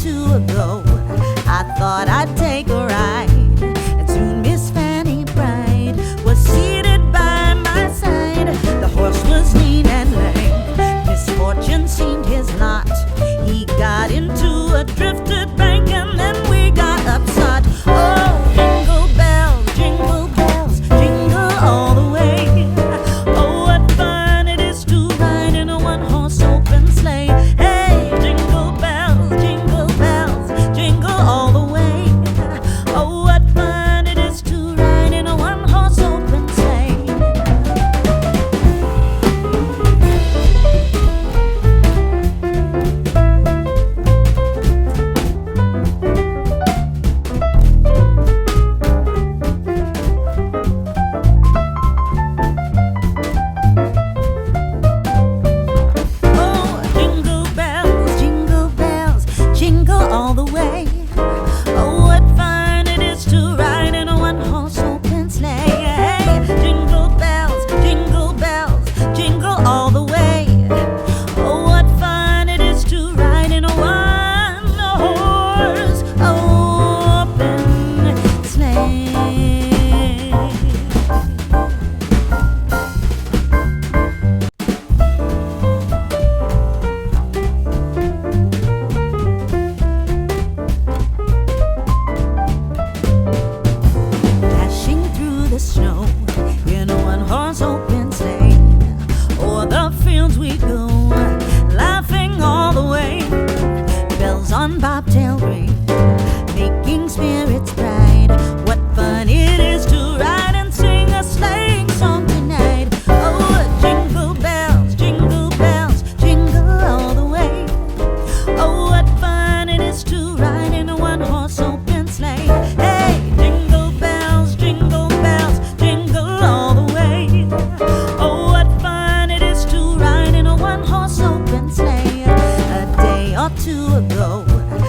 two ago, I thought I'd take a ride, and soon Miss Fanny Bright was seated by my side. The horse was lean and lame, misfortune seemed his lot. He got into a drifted bank, and then we got upset. Oh, jingle bells, jingle all the way. Oh, what fun it is to ride in a one-horse open sleigh. Hey, jingle bells, jingle all the way. Oh, what fun it is to ride in a one-horse open sleigh. Jingle all the way. Oh, what fun it is to ride in a one-horse open sleigh. Hey, jingle bells, jingle all the way. Oh, what fun it is to ride in a one-horse open sleigh. The snow in a one-horse open sleigh. O'er the fields we go, laughing all the way. Bells on bobtail ring, making spirits bright. What fun it is to ride and sing a sleighing song tonight. Oh, jingle bells, jingle all the way. Oh, what fun it is to ride in a one-horse open sleigh. Hey, jingle bells, jingle all the way. Oh, what fun it is to ride in a one-horse open sleigh. A day or two ago,